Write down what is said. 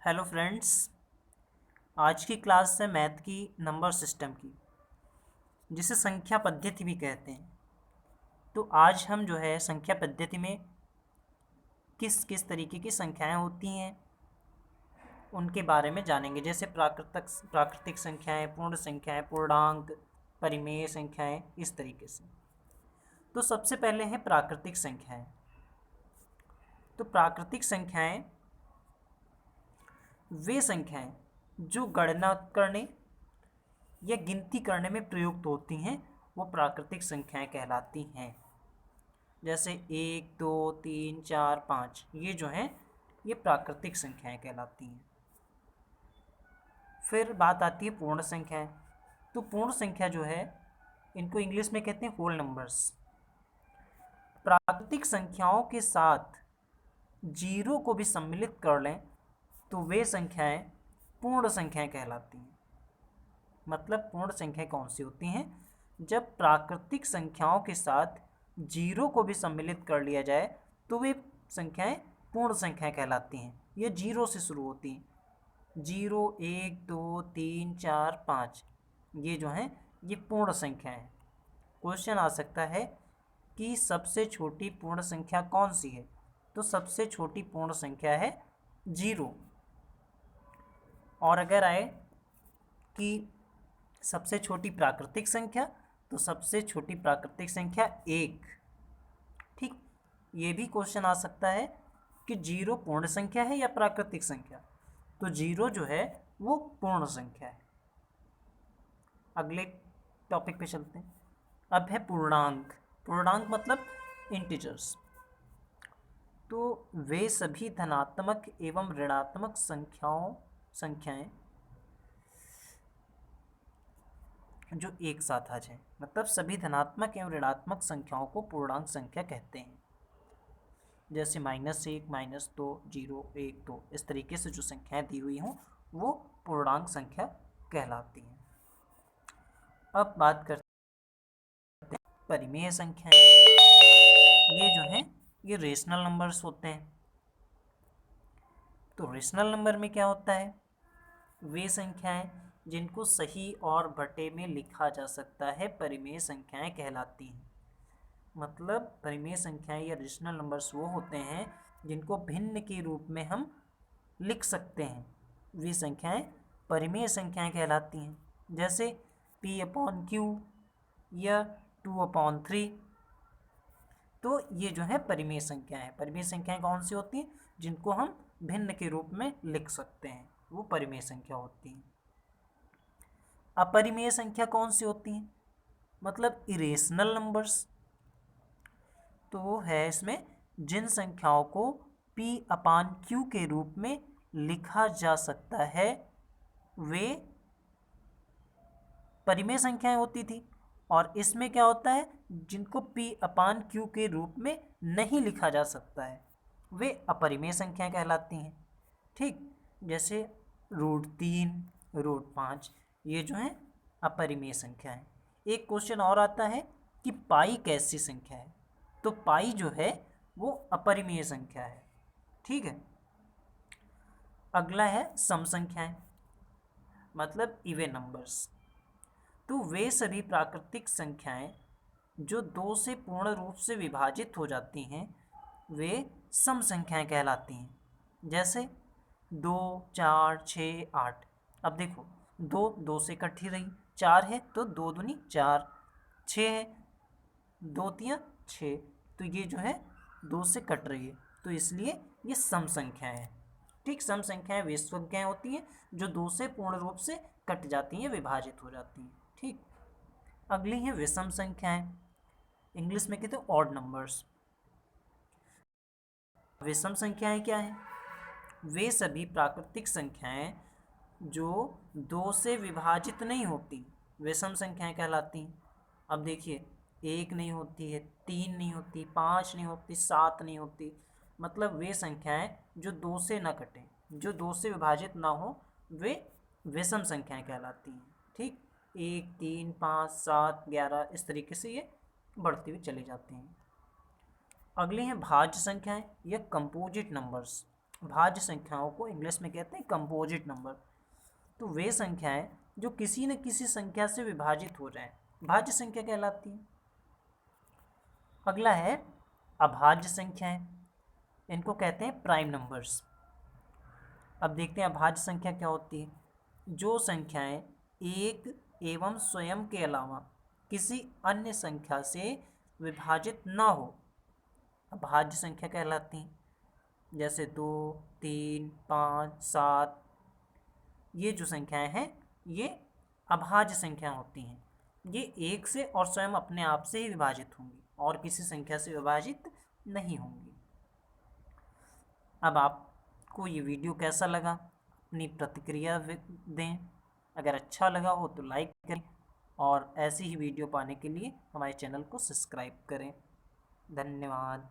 Hello friends. आज की class है मैथ की नंबर सिस्टम की, जिसे संख्या पद्धति भी कहते हैं। तो आज हम जो है संख्या पद्धति में किस किस तरीके की संख्याएं होती हैं उनके बारे में जानेंगे। जैसे प्राकृतिक संख्याएं, पूर्ण संख्याएं, पूर्णांक, परिमेय संख्याएं, इस तरीके से। तो सबसे पहले है प्राकृतिक संख्याएं। तो प्राकृतिक संख्याएं वे संख्याएं जो गणना करने या गिनती करने में प्रयुक्त होती हैं, वो प्राकृतिक संख्याएं कहलाती हैं। जैसे 1, 2, 3, 4, 5, ये जो हैं ये प्राकृतिक संख्याएं कहलाती हैं। फिर बात आती है पूर्ण संख्याएं। तो पूर्ण संख्या जो है, इनको इंग्लिश में कहते हैं होल नंबर्स। प्राकृतिक संख्याओं के साथ जीरो को भी सम्मिलित कर लें तो वे संख्याएं पूर्ण संख्याएं कहलाती हैं। मतलब पूर्ण संख्या कौन सी होती हैं? जब प्राकृतिक संख्याओं के साथ जीरो को भी सम्मिलित कर लिया जाए तो वे संख्याएं पूर्ण संख्याएं कहलाती हैं। ये जीरो से शुरू होती हैं। 0, 1, 2, 3, 4, 5, ये जो हैं ये पूर्ण संख्या है। क्वेश्चन आ सकता है कि सबसे छोटी पूर्ण संख्या कौन सी है? तो सबसे छोटी पूर्ण संख्या है 0। और अगर आए कि सबसे छोटी प्राकृतिक संख्या, तो सबसे छोटी प्राकृतिक संख्या 1। ठीक, ये भी क्वेश्चन आ सकता है कि 0 पूर्ण संख्या है या प्राकृतिक संख्या। तो 0 जो है वो पूर्ण संख्या है। अगले टॉपिक पे चलते हैं। अब है पूर्णांक। पूर्णांक मतलब इंटीजर्स। तो वे सभी धनात्मक एवं ऋणात्मक संख्याएं जो एक साथ आ जाए, मतलब सभी धनात्मक एवं ऋणात्मक संख्याओं को पूर्णांक संख्या कहते हैं। जैसे -1, -2, 0, 1, 2, इस तरीके से जो संख्याएं दी हुई हों वो पूर्णांक संख्या कहलाती हैं। अब बात करते हैं परिमेय संख्याएं। ये जो हैं ये रेशनल नंबर्स होते हैं। तो रेशनल नंबर में क्या होता है? वे संख्याएं जिनको सही और बटे में लिखा जा सकता है परिमेय संख्याएं कहलाती हैं। मतलब परिमेय संख्याएं या रेशनल नंबर्स वो होते हैं जिनको भिन्न के रूप में हम लिख सकते हैं। वे संख्याएं परिमेय संख्याएं कहलाती हैं। जैसे P/Q या 2/3। तो ये जो है परिमेय संख्याएं हैं। परिमेय संख्याएं कौन सी होती हैं? जिनको हम भिन्न के रूप में लिख सकते हैं, वो परिमेय संख्या होती हैं। अपरिमेय संख्या कौन सी होती हैं? मतलब इरेशनल नंबर्स। तो है इसमें जिन संख्याओं को P/Q के रूप में लिखा जा सकता है वे परिमेय संख्याएं होती थी। और इसमें क्या होता है, जिनको P/Q के रूप में नहीं लिखा जा सकता है वे अपरिमेय संख्याएं कहलाती हैं। ठीक, जैसे √3, √5, ये जो है अपरिमेय संख्या है। एक क्वेश्चन और आता है कि पाई कैसी संख्या है? तो पाई जो है वो अपरिमेय संख्या है। ठीक है। अगला है सम संख्याएं, मतलब इवन नंबर्स। तो वे सभी प्राकृतिक संख्याएं जो 2 से पूर्ण रूप से विभाजित हो जाती हैं वे सम संख्याएं कहलाती हैं। जैसे 2, 4, 6, 8। अब देखो, 2 से कट ही रही, 4 है तो 2 दूनी 4, 6 है 2 तियां 6, तो ये जो है 2 से कट रही है, तो इसलिए ये सम संख्याएं हैं। ठीक, सम संख्याएं वे संख्याएं होती हैं जो 2 से पूर्ण रूप से कट जाती हैं, विभाजित हो जाती हैं। ठीक, अगली है विषम संख्याएं। इंग्लिश में कहते हैं ऑड नंबर्स। विषम संख्याएं क्या है? वे सभी प्राकृतिक संख्याएं जो 2 से विभाजित नहीं होती विषम संख्याएं कहलाती हैं। अब देखिए, 1 नहीं होती है, 3 नहीं होती, 5 नहीं होती, 7 नहीं होती। मतलब वे संख्याएं जो 2 से न कटें, जो 2 से विभाजित ना हो, वे विषम संख्याएं कहलाती हैं। ठीक, 1, 3, 5, 7, 11, इस तरीके से ये बढ़ती हुई चली जाती हैं। अगली हैं भाज्य संख्याएं या कंपोजिट नंबर्स। भाज्य संख्याओं को इंग्लिश में कहते हैं कंपोजिट नंबर। तो वे संख्याएं जो किसी न किसी संख्या से विभाजित हो जाएं भाज्य संख्या कहलाती हैं। अगला है अभाज्य संख्याएं, इनको कहते हैं प्राइम नंबर्स। अब देखते हैं अभाज्य संख्या क्या होती है। जो संख्याएं एक एवं स्वयं के अलावा किसी अन्य संख्या से विभाजित ना हो अभाज्य संख्या कहलाती हैं। जैसे 2, 3, 5, 7, ये जो संख्याएं हैं ये अभाज्य संख्या होती हैं। ये एक से और स्वयं अपने आप से ही विभाजित होंगी और किसी संख्या से विभाजित नहीं होंगी। अब आपको ये वीडियो कैसा लगा, अपनी प्रतिक्रिया दें। अगर अच्छा लगा हो तो लाइक करें और ऐसी ही वीडियो पाने के लिए हमारे चैनल को सब्सक्राइब करें। धन्यवाद।